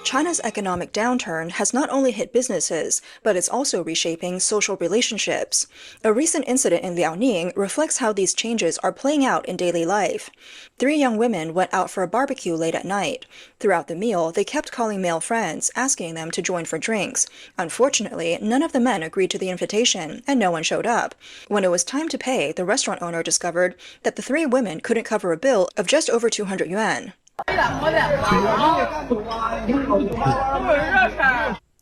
China's economic downturn has not only hit businesses, but it's also reshaping social relationships. A recent incident in Liaoning reflects how these changes are playing out in daily life. Three young women went out for a barbecue late at night. Throughout the meal, they kept calling male friends, asking them to join for drinks. Unfortunately, none of the men agreed to the invitation, and no one showed up. When it was time to pay, the restaurant owner discovered that the three women couldn't cover a bill of just over 200 yuan.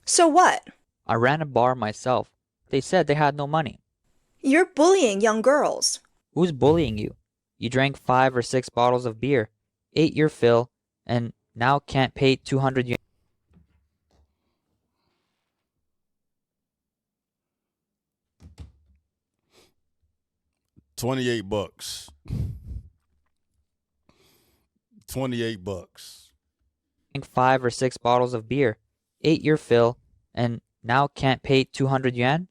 So what? I ran a bar myself. They said they had no money. You're bullying young girls. Who's bullying you? You drank 5 or 6 bottles of beer, ate your fill, and now can't pay 200 yuan. $28. $28. Drank 5 or 6 bottles of beer, ate your fill, and now can't pay 200 yuan?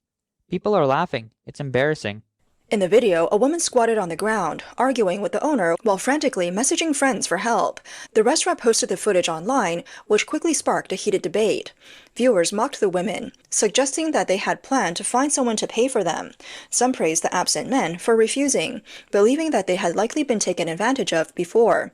People are laughing. It's embarrassing. In the video, a woman squatted on the ground, arguing with the owner while frantically messaging friends for help. The restaurant posted the footage online, which quickly sparked a heated debate. Viewers mocked the women, suggesting that they had planned to find someone to pay for them. Some praised the absent men for refusing, believing that they had likely been taken advantage of before.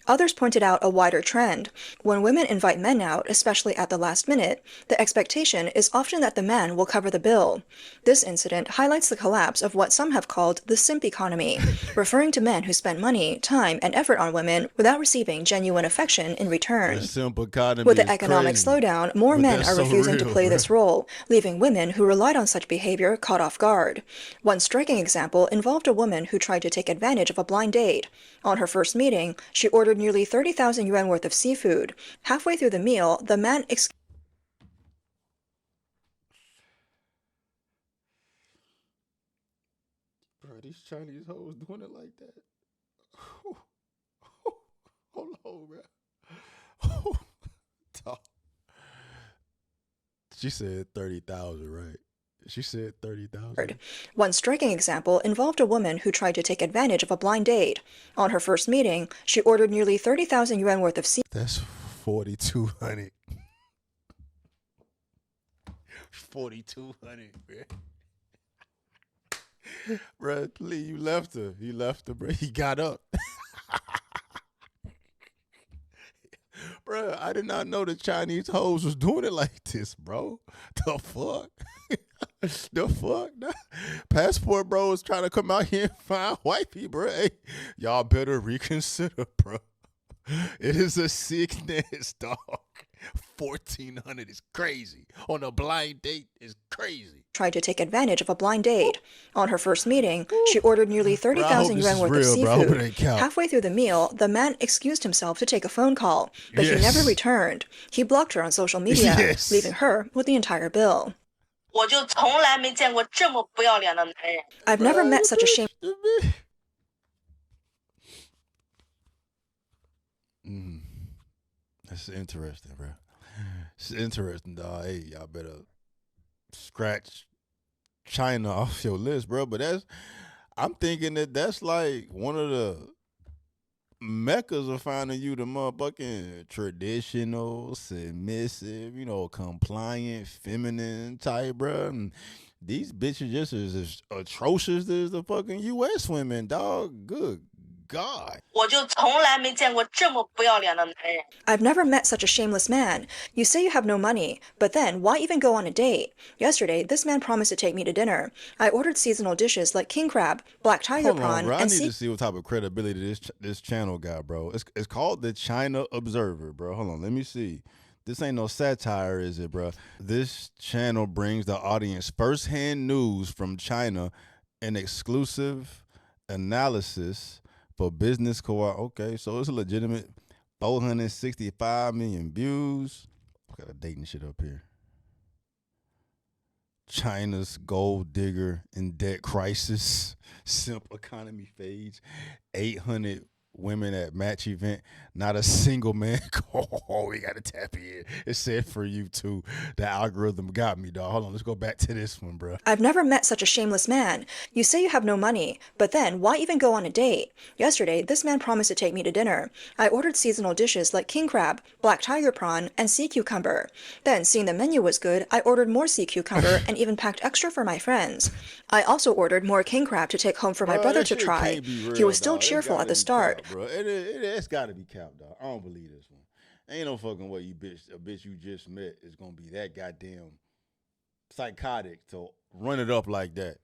Others pointed out a wider trend. When women invite men out, especially at the last minute, the expectation is often that the man will cover the bill. This incident highlights the collapse of what some have called the simp economy, referring to men who spend money, time, and effort on women without receiving genuine affection in return. The simp economy With the is economic crazy, slowdown, more but men that's are so refusing to real, play bro. this role, leaving women who relied on such behavior caught off guard. One striking example involved a woman who tried to take advantage of a blind date. On her first meeting, she ordered nearly 30,000 yuan worth of seafood. Halfway through the meal, the man Bro, these Chinese hoes doing it like that. Hold on, bro. Dog. She said 30,000, right? She said 30,000. One striking example involved a woman who tried to take advantage of a blind date. On her first meeting, she ordered nearly 30,000 yuan worth of seafood. That's 4,200. 4,200, bro. Bro, please, you left her. You left her, bro. He got up. Bro, I did not know the Chinese hoes was doing it like this, bro. The fuck? The fuck? Passport bro is trying to come out here and find wifey, bro. Hey, y'all better reconsider, bro. It is a sickness, dog. 1,400 is crazy. On a blind date is crazy. Tried to take advantage of a blind date. On her first meeting, she ordered nearly 30,000 yuan worth of seafood. Halfway through the meal, the man excused himself to take a phone call, but he never returned. He blocked her on social media, leaving her with the entire bill. I've never met such a shame. That's interesting, bro. It's interesting, dog. Hey, y'all better scratch China off your list, bro. But I'm thinking that's like one of the meccas of finding you the motherfucking traditional, submissive, compliant, feminine type, bro. And these bitches just as atrocious as the fucking U.S. women, dog. Good God. I've never met such a shameless man. You say you have no money, but then why even go on a date? Yesterday, this man promised to take me to dinner. I ordered seasonal dishes like king crab, black tiger prawn, bro. I and need to see what type of credibility this channel got, bro. It's called the China Observer, bro. Hold on, let me see. This ain't no satire, is it, bro? This channel brings the audience firsthand news from China and exclusive analysis for business okay, so it's a legitimate 465 million views. Got a dating shit up here. China's gold digger in debt crisis. Simp economy fades. 800 women at match event. Not a single man. Oh, we gotta tap in. It said for you too. The algorithm got me, dog. Hold on, let's go back to this one, bro. I've never met such a shameless man. You say you have no money, but then why even go on a date? Yesterday, this man promised to take me to dinner. I ordered seasonal dishes like king crab, black tiger prawn, and sea cucumber. Then, seeing the menu was good, I ordered more sea cucumber and even packed extra for my friends. I also ordered more king crab to take home for my brother That to shit try. can't be real, He was still dog. It cheerful at gotta the be start. cap, bro. It's gotta be cap, dog. I don't believe this one. Ain't no fucking way a bitch you just met is gonna be that goddamn psychotic to run it up like that.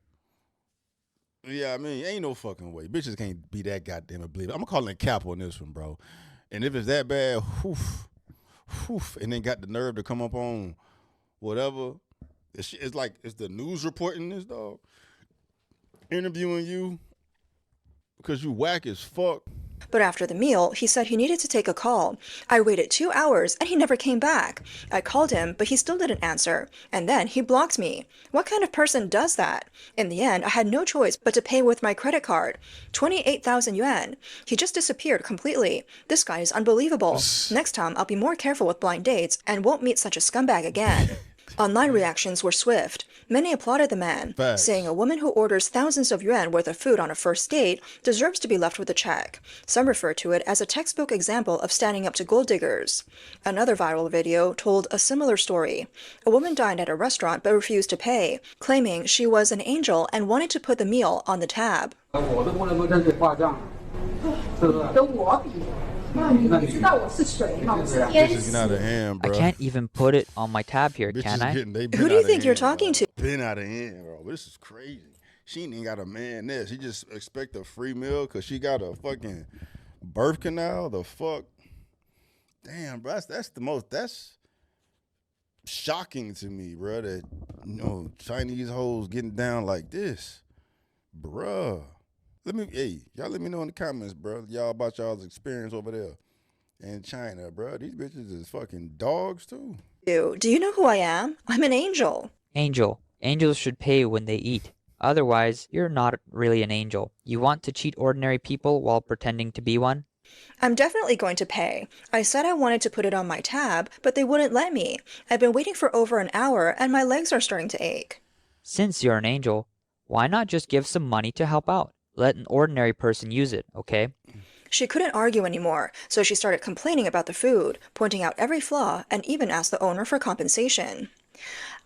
Yeah, I mean, ain't no fucking way. Bitches can't be that goddamn unbelievable. I'm gonna call it cap on this one, bro. And if it's that bad, and then got the nerve to come up on whatever, it's like it's the news reporting this, dog. Interviewing you because you whack as fuck. But after the meal, he said he needed to take a call. I waited 2 hours and he never came back. I called him, but he still didn't answer. And then he blocked me. What kind of person does that? In the end, I had no choice but to pay with my credit card. 28,000 yuan. He just disappeared completely. This guy is unbelievable. Next time, I'll be more careful with blind dates and won't meet such a scumbag again. Online reactions were swift. Many applauded the man, Facts. saying a woman who orders thousands of yuan worth of food on a first date deserves to be left with a check. Some refer to it as a textbook example of standing up to gold diggers. Another viral video told a similar story. A woman dined at a restaurant but refused to pay, claiming she was an angel and wanted to put the meal on the tab. Bitches getting out of hand, I bro. can't even put it on my tab here, Bitches can I? they been Who do you out of think you're hand, talking to? Been out of hand, bro. This is crazy. She ain't even got a man there. She just expect a free meal because she got a fucking birth canal. The fuck? Damn, bro. That's shocking to me, bro. That, Chinese hoes getting down like this. Bruh. Y'all let me know in the comments, bro. Y'all about y'all's experience over there in China, bro. These bitches is fucking dogs too. Do you know who I am? I'm an angel. Angel. Angels should pay when they eat. Otherwise, you're not really an angel. You want to cheat ordinary people while pretending to be one? I'm definitely going to pay. I said I wanted to put it on my tab, but they wouldn't let me. I've been waiting for over an hour and my legs are starting to ache. Since you're an angel, why not just give some money to help out? Let an ordinary person use it, okay? She couldn't argue anymore, so she started complaining about the food, pointing out every flaw, and even asked the owner for compensation.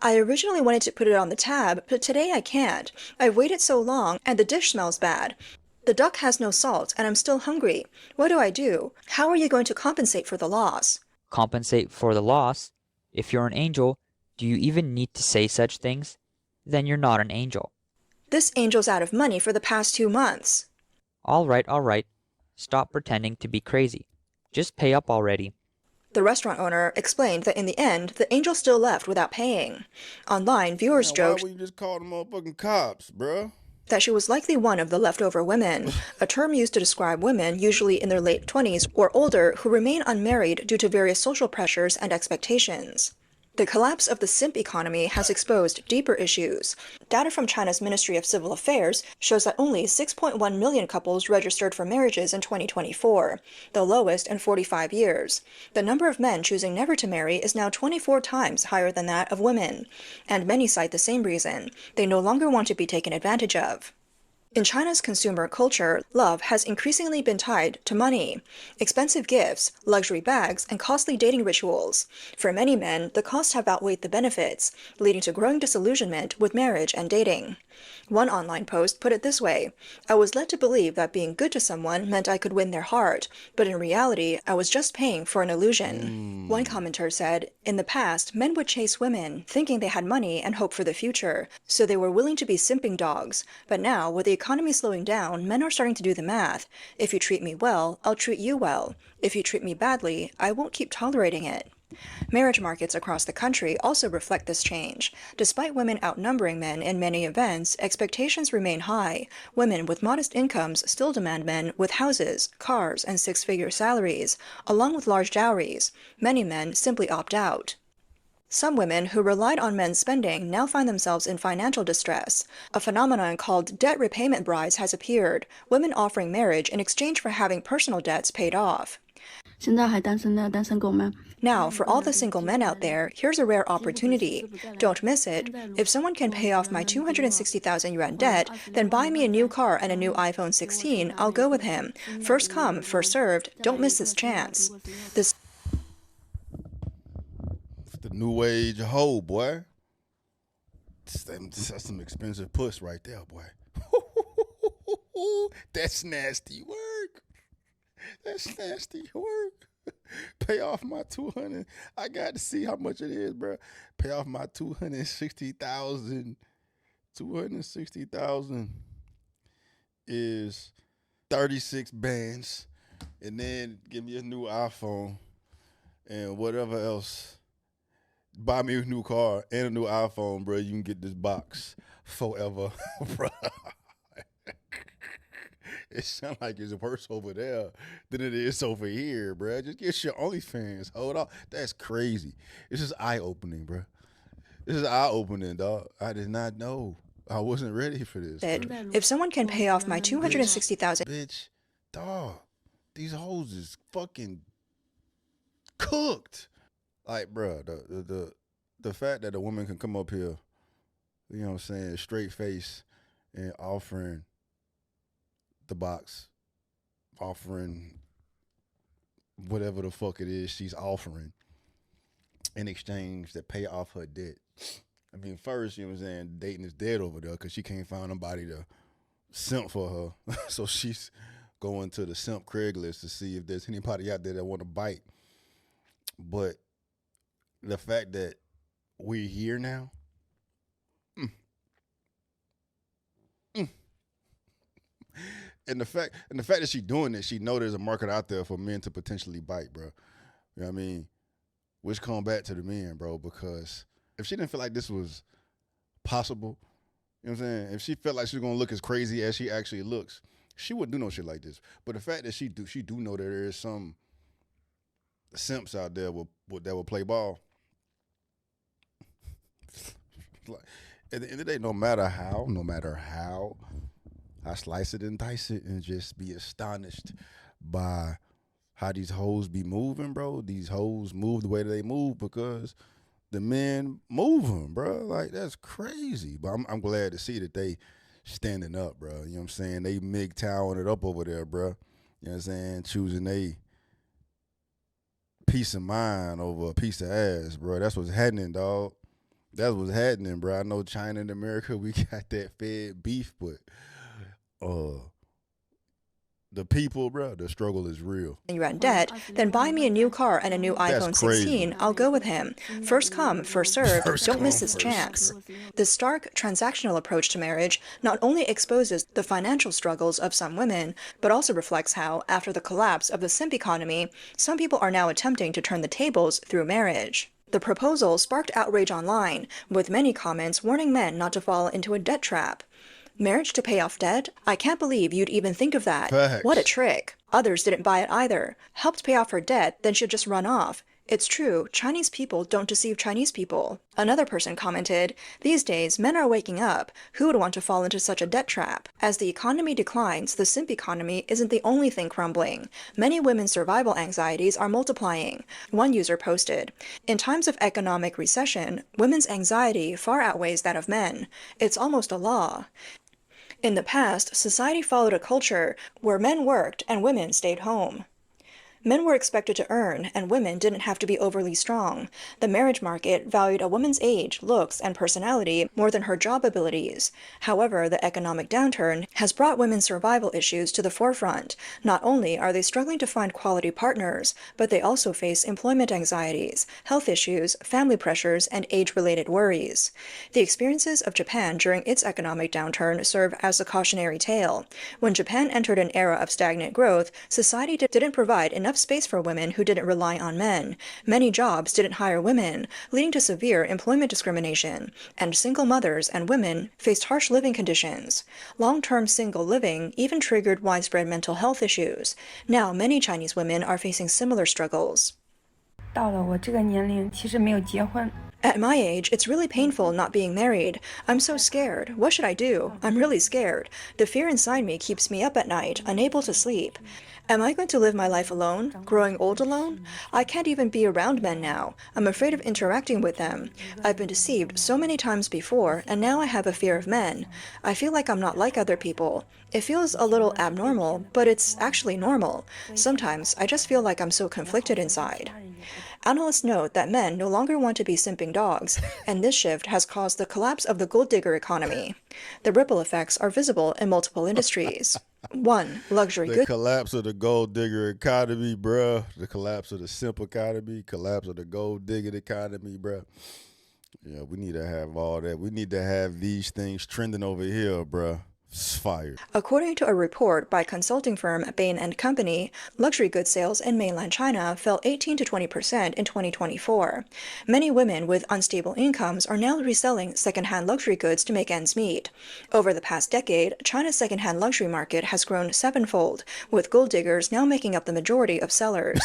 I originally wanted to put it on the tab, but today I can't. I've waited so long, and the dish smells bad. The duck has no salt, and I'm still hungry. What do I do? How are you going to compensate for the loss? Compensate for the loss? If you're an angel, do you even need to say such things? Then you're not an angel. This angel's out of money for the past 2 months. All right. Stop pretending to be crazy. Just pay up already. The restaurant owner explained that in the end, the angel still left without paying. Online, viewers joked Why would you just call them motherfucking cops, bro? that she was likely one of the leftover women, a term used to describe women usually in their late 20s or older who remain unmarried due to various social pressures and expectations. The collapse of the simp economy has exposed deeper issues. Data from China's Ministry of Civil Affairs shows that only 6.1 million couples registered for marriages in 2024, the lowest in 45 years. The number of men choosing never to marry is now 24 times higher than that of women, and many cite the same reason. They no longer want to be taken advantage of. In China's consumer culture, love has increasingly been tied to money, expensive gifts, luxury bags, and costly dating rituals. For many men, the costs have outweighed the benefits, leading to growing disillusionment with marriage and dating. One online post put it this way: I was led to believe that being good to someone meant I could win their heart, but in reality, I was just paying for an illusion. One commenter said, in the past, men would chase women, thinking they had money and hope for the future, so they were willing to be simping dogs. But now, with the economy slowing down, men are starting to do the math. If you treat me well, I'll treat you well. If you treat me badly, I won't keep tolerating it. Marriage markets across the country also reflect this change. Despite women outnumbering men in many events, expectations remain high. Women with modest incomes still demand men with houses, cars, and six-figure salaries, along with large dowries. Many men simply opt out. Some women who relied on men's spending now find themselves in financial distress. A phenomenon called debt repayment brides has appeared, women offering marriage in exchange for having personal debts paid off. Now, for all the single men out there, here's a rare opportunity. Don't miss it. If someone can pay off my 260,000 yuan debt, then buy me a new car and a new iPhone 16, I'll go with him. First come, first served. Don't miss this chance. It's the new age hoe, boy. That's some expensive puss right there, boy. That's nasty work. That's nasty work. Pay off my 200. I got to see how much it is, bro. Pay off my 260,000. 260,000 is 36 bands, and then give me a new iPhone and whatever else. Buy me a new car and a new iPhone, bro. You can get this box forever, bro. It sounds like it's worse over there than it is over here, bro. Just get your OnlyFans. Hold on. That's crazy. This is eye-opening, bro. This is eye-opening, dog. I did not know. I wasn't ready for this. If someone can pay off my 260,000... Bitch, dog, these hoes is fucking cooked. Like, bro, the fact that a woman can come up here, you know what I'm saying, straight face and offering the box, offering whatever the fuck it is she's offering in exchange to pay off her debt. I mean, first, you know what I'm saying, dating is dead over there because she can't find nobody to simp for her. So she's going to the simp Craigslist to see if there's anybody out there that want to bite. But the fact that we're here now, And the fact that she's doing this, she know there's a market out there for men to potentially bite, bro. You know what I mean? Which come back to the men, bro, because if she didn't feel like this was possible, you know what I'm saying? If she felt like she was gonna look as crazy as she actually looks, she wouldn't do no shit like this. But the fact that she do know that there is some simps out there that will play ball. Like, at the end of the day, no matter how I slice it and dice it and just be astonished by how these hoes be moving, bro. These hoes move the way that they move because the men move them, bro. Like, that's crazy. But I'm glad to see that they standing up, bro. You know what I'm saying? They MGTOWing it up over there, bro. You know what I'm saying? Choosing a peace of mind over a piece of ass, bro. That's what's happening, dog. That's what's happening, bro. I know China and America, we got that fed beef, but the people, bro, the struggle is real. You're in debt, then buy me a new car and a new iPhone 16, I'll go with him. First come, first served. Don't miss this chance. This stark, transactional approach to marriage not only exposes the financial struggles of some women, but also reflects how, after the collapse of the simp economy, some people are now attempting to turn the tables through marriage. The proposal sparked outrage online, with many comments warning men not to fall into a debt trap. Marriage to pay off debt? I can't believe you'd even think of that. Facts. What a trick. Others didn't buy it either. Helped pay off her debt, then she'll just run off. It's true, Chinese people don't deceive Chinese people. Another person commented, these days, men are waking up. Who would want to fall into such a debt trap? As the economy declines, the simp economy isn't the only thing crumbling. Many women's survival anxieties are multiplying. One user posted, in times of economic recession, women's anxiety far outweighs that of men. It's almost a law. In the past, society followed a culture where men worked and women stayed home. Men were expected to earn, and women didn't have to be overly strong. The marriage market valued a woman's age, looks, and personality more than her job abilities. However, the economic downturn has brought women's survival issues to the forefront. Not only are they struggling to find quality partners, but they also face employment anxieties, health issues, family pressures, and age-related worries. The experiences of Japan during its economic downturn serve as a cautionary tale. When Japan entered an era of stagnant growth, society didn't provide enough space for women who didn't rely on men. Many jobs didn't hire women, leading to severe employment discrimination, and single mothers and women faced harsh living conditions. Long-term single living even triggered widespread mental health issues. Now, many Chinese women are facing similar struggles. At my age, it's really painful not being married. I'm so scared. What should I do? I'm really scared. The fear inside me keeps me up at night, unable to sleep. Am I going to live my life alone? Growing old alone? I can't even be around men now. I'm afraid of interacting with them. I've been deceived so many times before, and now I have a fear of men. I feel like I'm not like other people. It feels a little abnormal, but it's actually normal. Sometimes I just feel like I'm so conflicted inside. Analysts note that men no longer want to be simping dogs, and this shift has caused the collapse of the gold digger economy. The ripple effects are visible in multiple industries. 1. Luxury The goods. collapse of the gold digger economy, bruh. The collapse of the simp economy. Collapse of the gold digger economy, bruh. Yeah, we need to have all that. We need to have these things trending over here, bruh. It's fire. According to a report by consulting firm Bain & Company, luxury goods sales in mainland China fell 18 to 20% in 2024. Many women with unstable incomes are now reselling secondhand luxury goods to make ends meet. Over the past decade, China's secondhand luxury market has grown sevenfold, with gold diggers now making up the majority of sellers.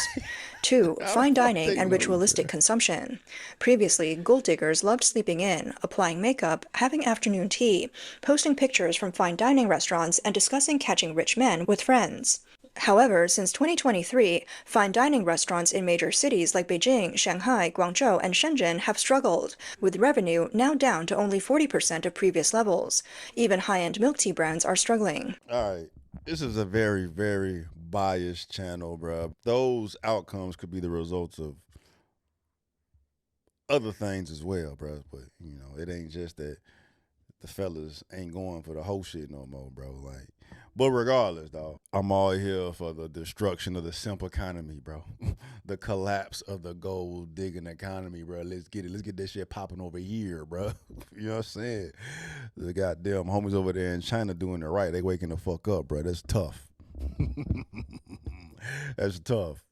2. Fine dining and ritualistic consumption. Previously, gold diggers loved sleeping in, applying makeup, having afternoon tea, posting pictures from fine dining restaurants, and discussing catching rich men with friends. However, since 2023, fine dining restaurants in major cities like Beijing, Shanghai, Guangzhou, and Shenzhen have struggled, with revenue now down to only 40% of previous levels. Even high-end milk tea brands are struggling. All right. This is a very, very biased channel, bruh. Those outcomes could be the results of other things as well, bruh. But, it ain't just that the fellas ain't going for the whole shit no more, bro. But regardless, dog, I'm all here for the destruction of the simp economy, bro. The collapse of the gold digging economy, bro. Let's get it. Let's get that shit popping over here, bro. You know what I'm saying? The goddamn homies over there in China doing it right. They waking the fuck up, bro. That's tough. That's tough.